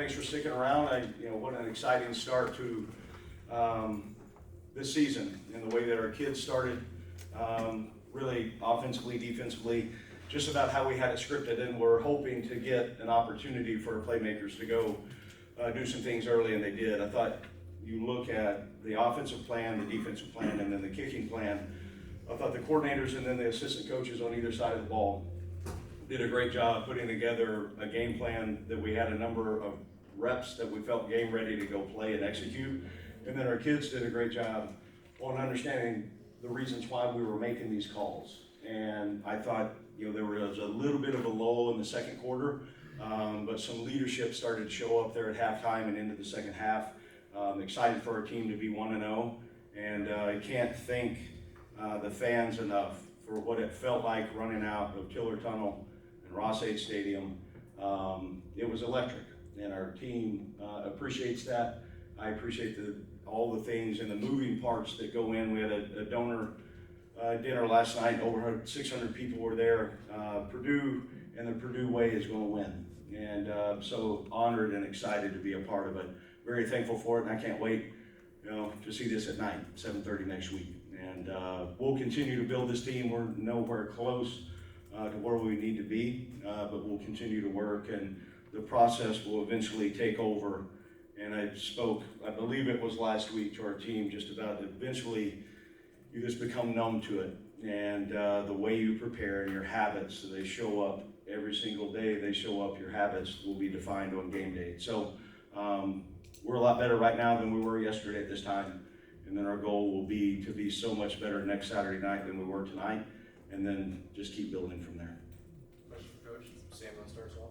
thanks for sticking around. What an exciting start to this season and the way that our kids started, really offensively, defensively, just about how we had it scripted, and we're hoping to get an opportunity for our playmakers to go do some things early, and they did. I thought you look at the offensive plan, the defensive plan, and then the kicking plan. I thought the coordinators and then the assistant coaches on either side of the ball did a great job putting together a game plan that we had a number of reps that we felt game ready to go play and execute. And then our kids did a great job on understanding the reasons why we were making these calls. And I thought, there was a little bit of a lull in the second quarter, but some leadership started to show up there at halftime and into the second half. Excited for our team to be 1-0, and I can't thank the fans enough for what it felt like running out of Tiller Tunnel and Ross-Ade Stadium. It was electric, and our team appreciates that. I appreciate all the things and the moving parts that go in. We had a donor dinner last night. Over 600 people were there. Purdue and the Purdue way is going to win, and so honored and excited to be a part of it. Very thankful for it, and I can't wait, to see this at night, 7:30 next week. And we'll continue to build this team. We're nowhere close to where we need to be, but we'll continue to work, and the process will eventually take over. And I spoke, I believe it was last week, to our team just about eventually you just become numb to it. And the way you prepare and your habits, they show up every single day. They show up, your habits will be defined on game day. So we're a lot better right now than we were yesterday at this time. And then our goal will be to be so much better next Saturday night than we were tonight, and then just keep building from there. Question for Coach. Sam, want to start us off?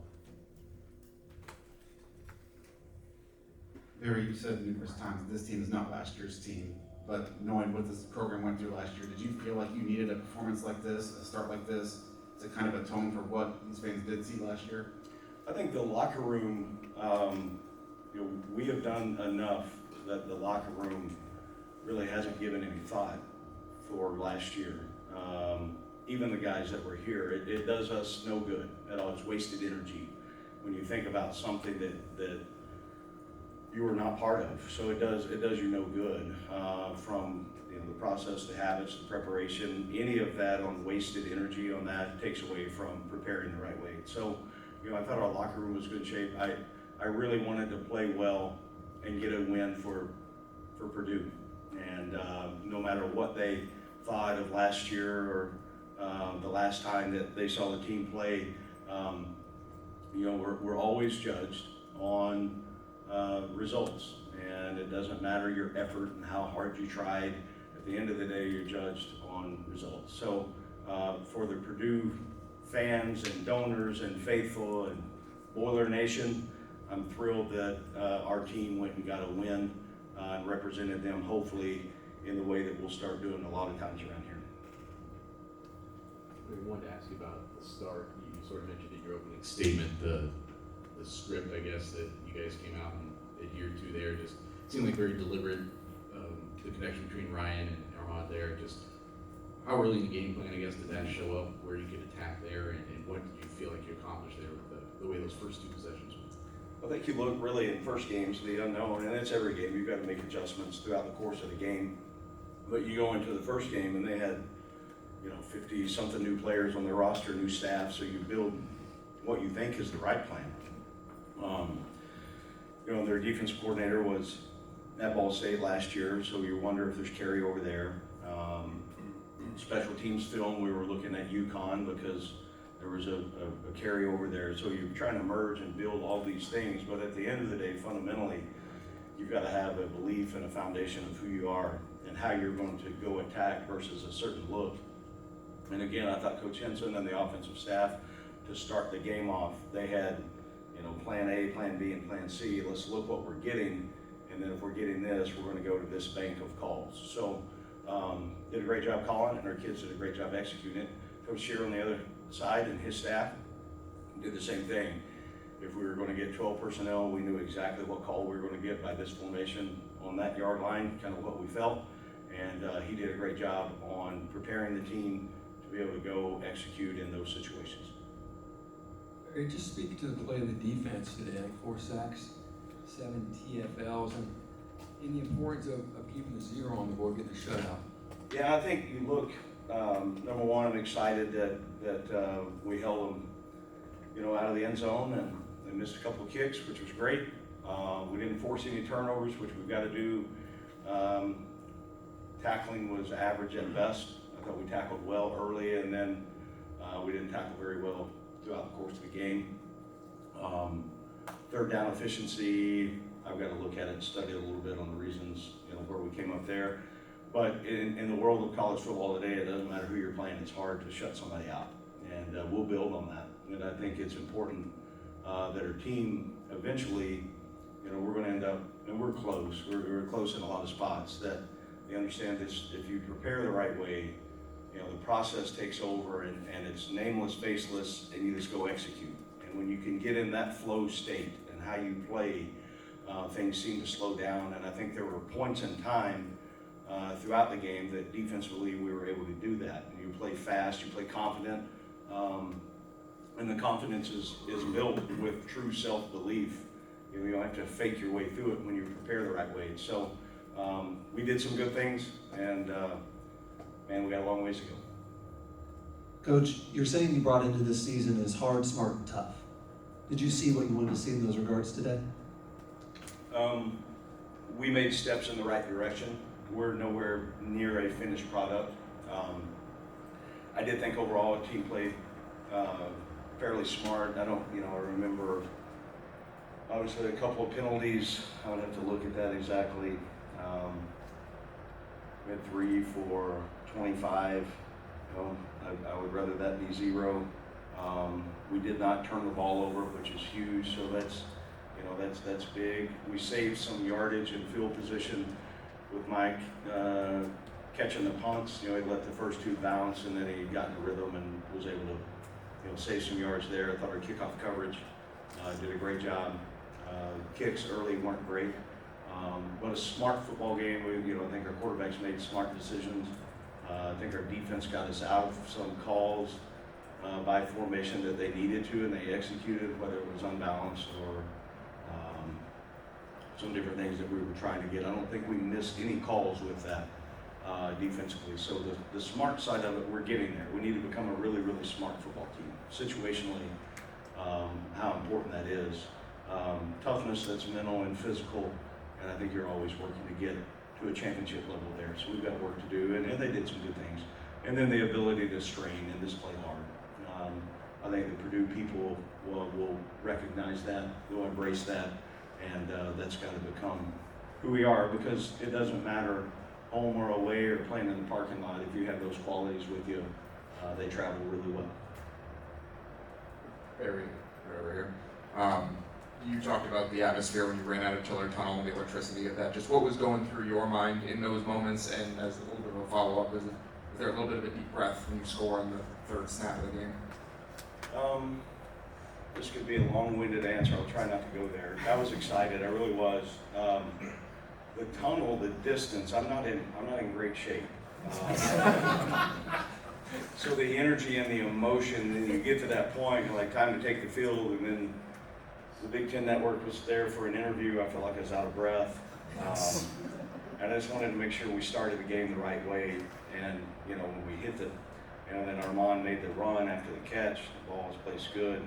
Barry, you said numerous times this team is not last year's team, but knowing what this program went through last year, did you feel like you needed a performance like this, a start like this, to kind of atone for what these fans did see last year? I think the locker room, we have done enough that the locker room really hasn't given any thought for last year. Even the guys that were here, it does us no good at all. It's wasted energy when you think about something that you were not part of. So it does you no good, from the process, the habits, the preparation, any of that on wasted energy on that takes away from preparing the right way. So I thought our locker room was in good shape. I really wanted to play well and get a win for Purdue. And no matter what they thought of last year or the last time that they saw the team play, we're always judged on results. And it doesn't matter your effort and how hard you tried. At the end of the day, you're judged on results. So for the Purdue fans and donors and faithful and Boiler Nation, I'm thrilled that our team went and got a win and represented them, hopefully, in the way that we'll start doing a lot of times around here. We wanted to ask you about the start. You sort of mentioned in your opening statement the script, I guess, that you guys came out and adhered to there. Just seemed like very deliberate. The connection between Ryan and Armand there. Just how early in the game plan, I guess, did that show up? Where you could attack there, and what did you feel like you accomplished there with the way those first two possessions went? I think you look really in first games, the unknown, and it's every game. You've got to make adjustments throughout the course of the game. But you go into the first game, and they had 50-something new players on their roster, new staff, so you build what you think is the right plan. Their defensive coordinator was at Ball State last year, so you wonder if there's carryover there. Special teams film, we were looking at UConn because there was a carryover there. So you're trying to merge and build all these things, but at the end of the day, fundamentally, you've got to have a belief and a foundation of who you are and how you're going to go attack versus a certain look. And again, I thought Coach Henson and the offensive staff, to start the game off, they had plan A, plan B, and plan C. Let's look what we're getting, and then if we're getting this, we're going to go to this bank of calls. So did a great job calling, and our kids did a great job executing it. Coach Shear on the other side and his staff did the same thing. If we were going to get 12 personnel, we knew exactly what call we were going to get by this formation on that yard line, kind of what we felt. And he did a great job on preparing the team to be able to go execute in those situations. Just speak to the play of the defense today, like 4 sacks. 7 TFLs, and the importance of keeping the 0 on the board, getting a shutout. Yeah, I think you look, number one, I'm excited that we held them, out of the end zone, and they missed a couple of kicks, which was great. We didn't force any turnovers, which we've got to do. Tackling was average at best. I thought we tackled well early, and then we didn't tackle very well throughout the course of the game. Third down efficiency, I've got to look at it and study a little bit on the reasons, where we came up there. But in the world of college football today, it doesn't matter who you're playing, it's hard to shut somebody out. And we'll build on that. And I think it's important that our team eventually, we're going to end up, and we're close. We're close in a lot of spots, that they understand this. If you prepare the right way, the process takes over, and it's nameless, faceless, and you just go execute. And when you can get in that flow state and how you play, things seem to slow down. And I think there were points in time throughout the game that defensively we were able to do that. And you play fast, you play confident, and the confidence is built with true self-belief. You don't have to fake your way through it when you prepare the right way. So we did some good things, and man, we got a long ways to go. Coach, you're saying you brought into this season as hard, smart, and tough. Did you see what you wanted to see in those regards today? We made steps in the right direction. We're nowhere near a finished product. I did think overall the team played fairly smart. I remember obviously a couple of penalties. I would have to look at that exactly. We had 3 for 25. I would rather that be 0. We did not turn the ball over, which is huge. So that's big. We saved some yardage and field position with Mike catching the punts. He let the first 2 bounce, and then he got in a rhythm and was able to save some yards there. I thought our kickoff coverage did a great job. Kicks early weren't great. But a smart football game. I think our quarterbacks made smart decisions. I think our defense got us out of some calls by formation that they needed to, and they executed, whether it was unbalanced or some different things that we were trying to get. I don't think we missed any calls with that defensively. So the smart side of it, we're getting there. We need to become a really, really smart football team. Situationally, how important that is. Toughness, that's mental and physical, and I think you're always working to get to a championship level there. So we've got work to do, and they did some good things. And then the ability to strain and just play hard. I think the Purdue people will recognize that, will embrace that, and that's got to become who we are, because it doesn't matter home or away or playing in the parking lot. If you have those qualities with you, they travel really well. Barry, right over here. You talked about the atmosphere when you ran out of Tiller Tunnel and the electricity of that. Just what was going through your mind in those moments? And as a little bit of a follow-up, is there a little bit of a deep breath when you score on the 3rd snap of the game? This could be a long-winded answer. I'll try not to go there. I was excited. I really was. The tunnel, the distance. I'm not in great shape. So the energy and the emotion, and you get to that point, like time to take the field, and then the Big Ten Network was there for an interview. I felt like I was out of breath. And I just wanted to make sure we started the game the right way. And, when we hit then Armand made the run after the catch, the ball was placed good.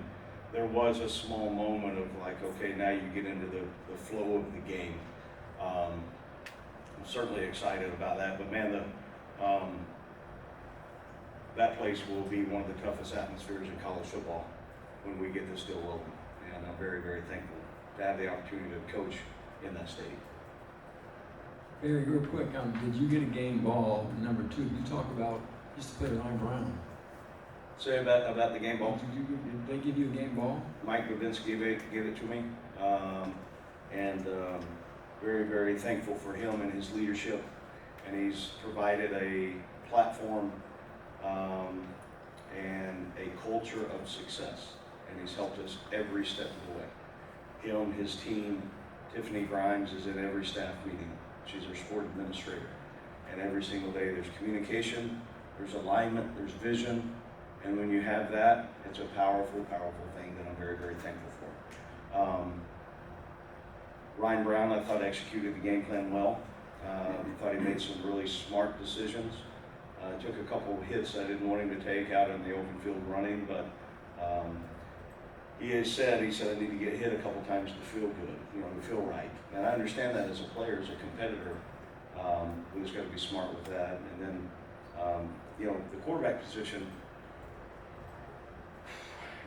There was a small moment of like, okay, now you get into the flow of the game. I'm certainly excited about that, but man, that place will be one of the toughest atmospheres in college football when we get this deal open. And I'm very, very thankful to have the opportunity to coach in that stadium. Barry, real quick, did you get a game ball? And number 2, you talk about used to play with Ryan Brown. Say about the game ball. Did they give you a game ball? Mike Babinski gave it to me, and very, very thankful for him and his leadership. And he's provided a platform and a culture of success. And he's helped us every step of the way. Him, his team, Tiffany Grimes is in every staff meeting. She's our sport administrator. And every single day there's communication, there's alignment, there's vision. And when you have that, it's a powerful, powerful thing that I'm very, very thankful for. Ryan Brown, I thought, executed the game plan well. I thought he made some really smart decisions. Took a couple of hits I didn't want him to take out in the open field running, but he said, I need to get hit a couple times to feel good, to feel right. And I understand that as a player, as a competitor, we just got to be smart with that. And then, the quarterback position,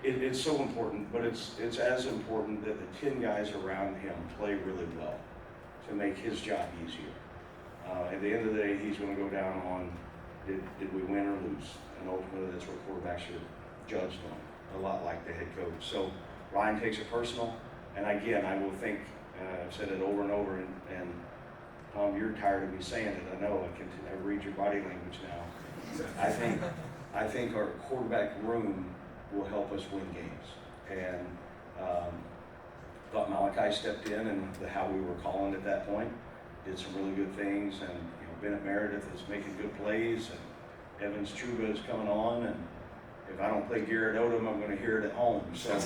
it's so important, but it's as important that the 10 guys around him play really well to make his job easier. At the end of the day, he's going to go down on, did we win or lose? And ultimately, that's what quarterbacks are judged on, a lot like the head coach. So Ryan takes it personal, and again, I will think, I've said it over and over, and Tom, you're tired of me saying it, I know, I read your body language now. I think our quarterback room will help us win games. And thought Malachi stepped in and how we were calling at that point, did some really good things, and Bennett Meredith is making good plays, and Evans Chuba is coming on, and if I don't play Garrett Odom, I'm going to hear it at home. So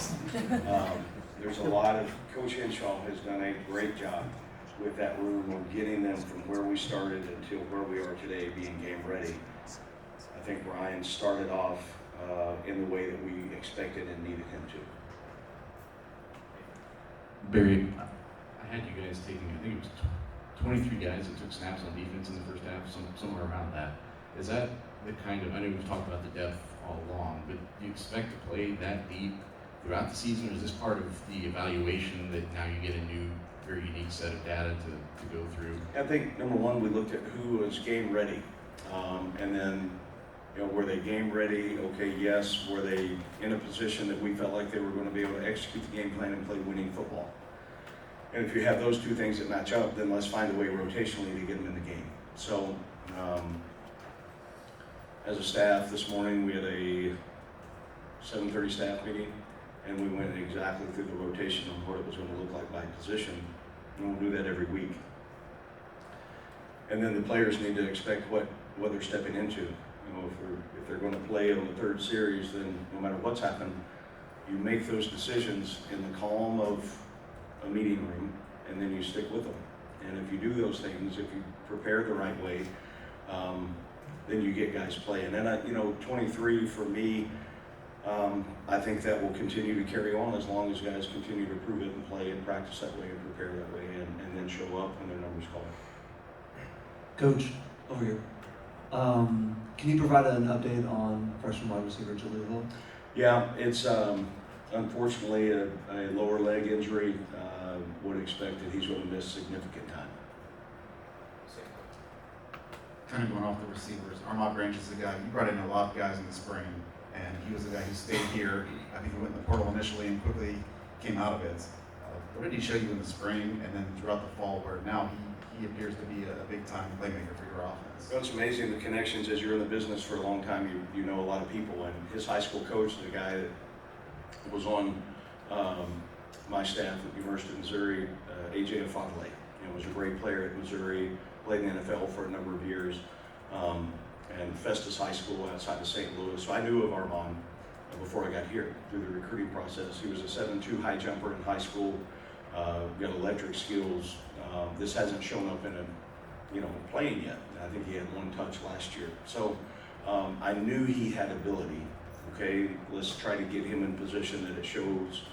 there's a lot of, Coach Henshaw has done a great job with that room of getting them from where we started until where we are today, being game ready. I think Ryan started off in the way that we expected and needed him to. Barry, I had you guys taking, I think it was 23 guys that took snaps on defense in the first half, somewhere around that. Is that the kind of, I know we've talked about the depth all along, but do you expect to play that deep throughout the season, or is this part of the evaluation that now you get a new, very unique set of data to go through? I think, number one, we looked at who was game ready, and then were they game ready? Okay, yes. Were they in a position that we felt like they were going to be able to execute the game plan and play winning football? And if you have those two things that match up, then let's find a way rotationally to get them in the game. So, as a staff this morning, we had a 7:30 staff meeting, and we went exactly through the rotation of what it was going to look like by position, and we'll do that every week. And then the players need to expect what they're stepping into. If they're going to play on the third series, then no matter what's happened, you make those decisions in the calm of a meeting room, and then you stick with them. And if you do those things, if you prepare the right way, then you get guys playing. And 23 for me, I think that will continue to carry on as long as guys continue to prove it and play and practice that way and prepare that way, and then show up when their numbers call. Coach, over here. Can you provide an update on freshman wide receiver Jaleel Hill? Yeah, it's unfortunately a lower leg injury. Would expect that he's going to miss significant time. Kind of going off the receivers, Armand Branch is the guy, you brought in a lot of guys in the spring, and he was the guy who stayed here. I think he went in the portal initially and quickly came out of it. What did he show you in the spring and then throughout the fall, where now he appears to be a big-time playmaker for your offense? It's amazing the connections. As you're in the business for a long time, you know a lot of people. And his high school coach, the guy that was on my staff at the University of Missouri, A.J. Afadle, was a great player at Missouri, played in the NFL for a number of years, and Festus High School outside of St. Louis. So I knew of Armand before I got here through the recruiting process. He was a 7'2" high jumper in high school, got electric skills. This hasn't shown up in playing yet. I think he had one touch last year. So I knew he had ability. Okay, let's try to get him in position that it shows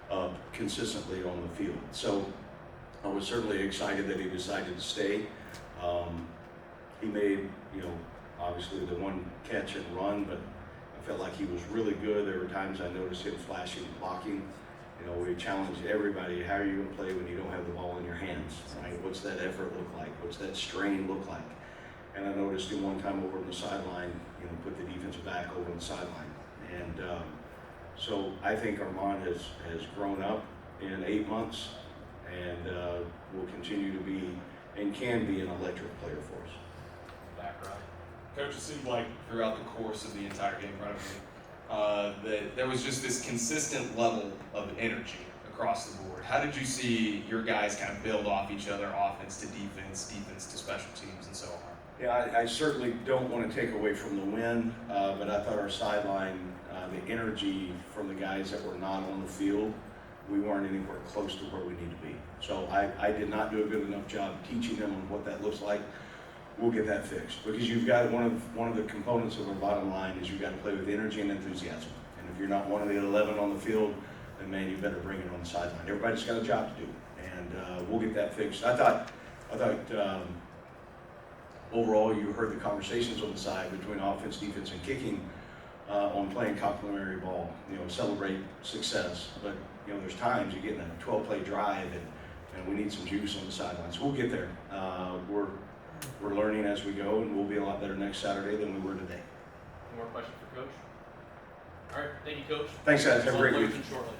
up consistently on the field. So I was certainly excited that he decided to stay. He made, obviously the one catch and run, but I felt like he was really good. There were times I noticed him flashing and blocking. We challenged everybody, how are you going to play when you don't have the ball in your hands, right? What's that effort look like? What's that strain look like? And I noticed him one time over on the sideline, put the defensive back over on the sideline. And so I think Armand has grown up in 8 months and will continue to be and can be an electric player for us. Background. Coach, it seemed like throughout the course of the entire game in front of me, that there was just this consistent level of energy across the board. How did you see your guys kind of build off each other, offense to defense, defense to special teams, and so on? Yeah, I certainly don't want to take away from the win, but I thought our sideline, the energy from the guys that were not on the field we weren't anywhere close to where we need to be. So I did not do a good enough job teaching them on what that looks like. We'll get that fixed, because you've got one of the components of our bottom line is you've got to play with energy and enthusiasm. And if you're not one of the 11 on the field, then man, you better bring it on the sideline. Everybody's got a job to do, and we'll get that fixed. I thought overall you heard the conversations on the side between offense, defense, and kicking on playing complementary ball. You know, celebrate success, but you know there's times you get in a 12-play drive and we need some juice on the sidelines. We'll get there. We're learning as we go, and we'll be a lot better next Saturday than we were today. Any more questions for Coach? All right, thank you, Coach. Thanks, guys. Have a great week. Shortly.